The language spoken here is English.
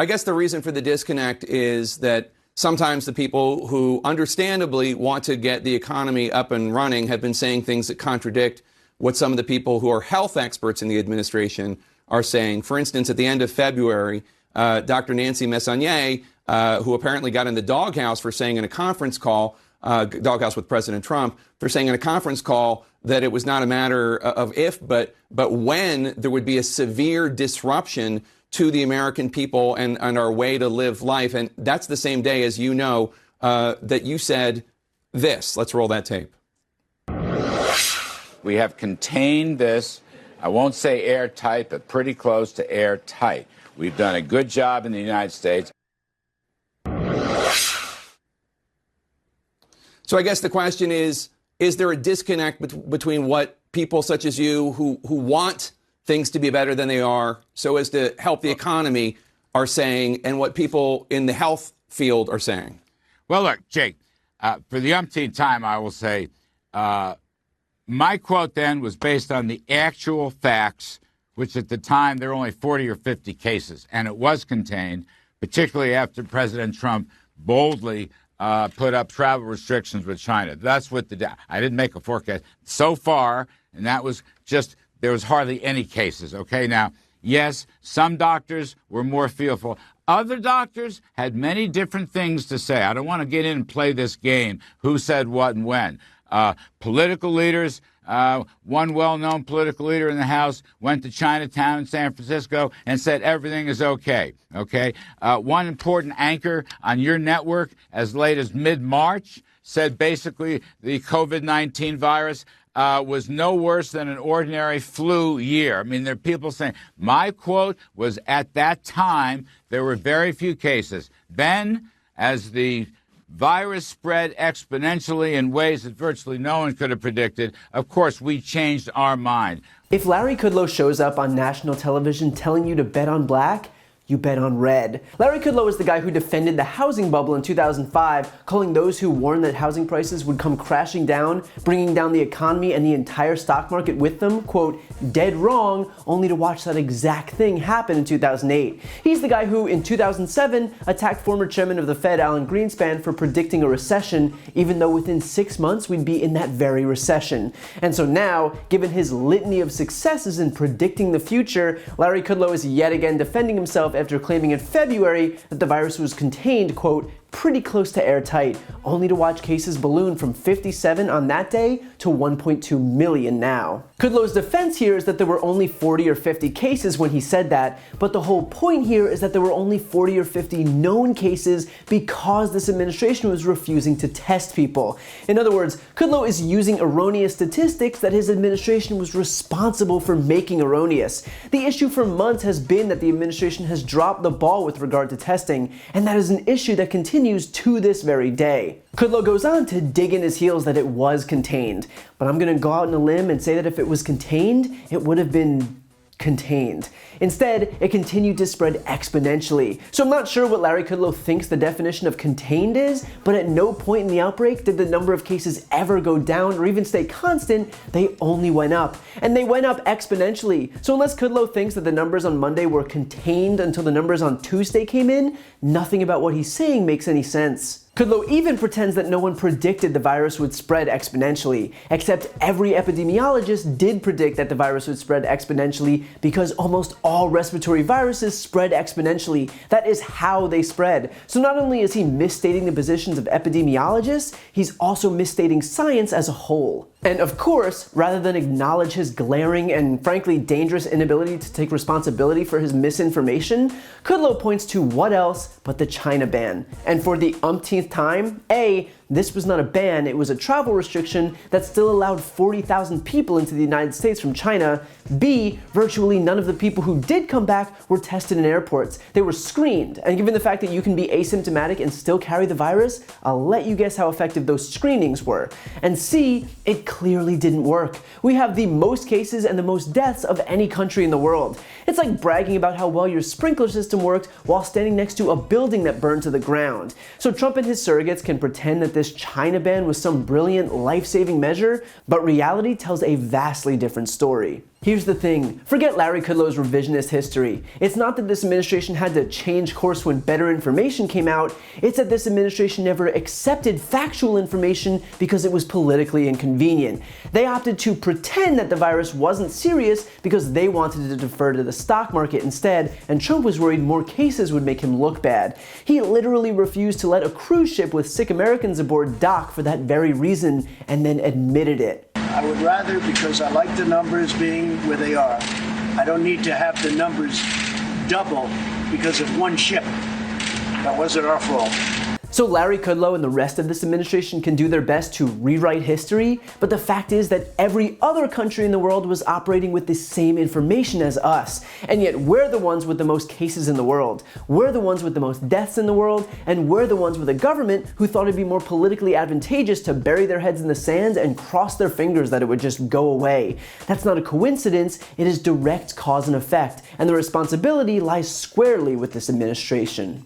I guess the reason for the disconnect is that sometimes the people who understandably want to get the economy up and running have been saying things that contradict what some of the people who are health experts in the administration are saying. For instance, at the end of February, Dr. Nancy Messonnier, who apparently got in the doghouse for saying in a conference call, doghouse with President Trump, for saying in a conference call that it was not a matter of if, but when there would be a severe disruption to the American people and our way to live life. And that's the same day, as you know, that you said this. Let's roll that tape. We have contained this, I won't say airtight, but pretty close to airtight. We've done a good job in the United States. So I guess the question is there a disconnect between what people such as you who want things to be better than they are so as to help the economy are saying and what people in the health field are saying? Well, look, Jake, for the umpteenth time, I will say my quote then was based on the actual facts, which at the time there were only 40 or 50 cases, and it was contained, particularly after President Trump boldly put up travel restrictions with China. That's what I didn't make a forecast so far, and that was just there was hardly any cases. Okay, now, yes, some doctors were more fearful. Other doctors had many different things to say. I don't want to get in and play this game, who said what and when. Political leaders, one well-known political leader in the House went to Chinatown in San Francisco and said everything is okay. Okay, one important anchor on your network as late as mid-March said basically the COVID-19 virus was no worse than an ordinary flu year. I mean, there are people saying, my quote was, at that time, there were very few cases. Then, as the virus spread exponentially in ways that virtually no one could have predicted, of course, we changed our mind. If Larry Kudlow shows up on national television telling you to bet on black, you bet on red. Larry Kudlow is the guy who defended the housing bubble in 2005, calling those who warned that housing prices would come crashing down, bringing down the economy and the entire stock market with them, quote, dead wrong, only to watch that exact thing happen in 2008. He's the guy who, in 2007, attacked former chairman of the Fed, Alan Greenspan, for predicting a recession, even though within 6 months we'd be in that very recession. And so now, given his litany of successes in predicting the future, Larry Kudlow is yet again defending himself after claiming in February that the virus was contained, quote, pretty close to airtight, only to watch cases balloon from 57 on that day to 1.2 million now. Kudlow's defense here is that there were only 40 or 50 cases when he said that, but the whole point here is that there were only 40 or 50 known cases because this administration was refusing to test people. In other words, Kudlow is using erroneous statistics that his administration was responsible for making erroneous. The issue for months has been that the administration has dropped the ball with regard to testing, and that is an issue that continues to this very day. Kudlow goes on to dig in his heels that it was contained, but I'm going to go out on a limb and say that if it was contained, it would have been contained. Instead, it continued to spread exponentially. So I'm not sure what Larry Kudlow thinks the definition of contained is, but at no point in the outbreak did the number of cases ever go down or even stay constant. They only went up. And they went up exponentially. So unless Kudlow thinks that the numbers on Monday were contained until the numbers on Tuesday came in, nothing about what he's saying makes any sense. Kudlow even pretends that no one predicted the virus would spread exponentially, except every epidemiologist did predict that the virus would spread exponentially because almost all respiratory viruses spread exponentially. That is how they spread. So not only is he misstating the positions of epidemiologists, he's also misstating science as a whole. And of course, rather than acknowledge his glaring and frankly dangerous inability to take responsibility for his misinformation, Kudlow points to what else but the China ban. And for the umpteenth time, A, this was not a ban, it was a travel restriction that still allowed 40,000 people into the United States from China. B, virtually none of the people who did come back were tested in airports. They were screened, and given the fact that you can be asymptomatic and still carry the virus, I'll let you guess how effective those screenings were. And C, it clearly didn't work. We have the most cases and the most deaths of any country in the world. It's like bragging about how well your sprinkler system worked while standing next to a building that burned to the ground. So Trump and his surrogates can pretend that this China ban was some brilliant life-saving measure, but reality tells a vastly different story. Here's the thing, forget Larry Kudlow's revisionist history. It's not that this administration had to change course when better information came out, it's that this administration never accepted factual information because it was politically inconvenient. They opted to pretend that the virus wasn't serious because they wanted to defer to the stock market instead, and Trump was worried more cases would make him look bad. He literally refused to let a cruise ship with sick Americans aboard dock for that very reason, and then admitted it. I would rather, because I like the numbers being where they are. I don't need to have the numbers double because of one ship. That wasn't our fault. So Larry Kudlow and the rest of this administration can do their best to rewrite history, but the fact is that every other country in the world was operating with the same information as us. And yet we're the ones with the most cases in the world. We're the ones with the most deaths in the world, and we're the ones with a government who thought it'd be more politically advantageous to bury their heads in the sand and cross their fingers that it would just go away. That's not a coincidence, it is direct cause and effect, and the responsibility lies squarely with this administration.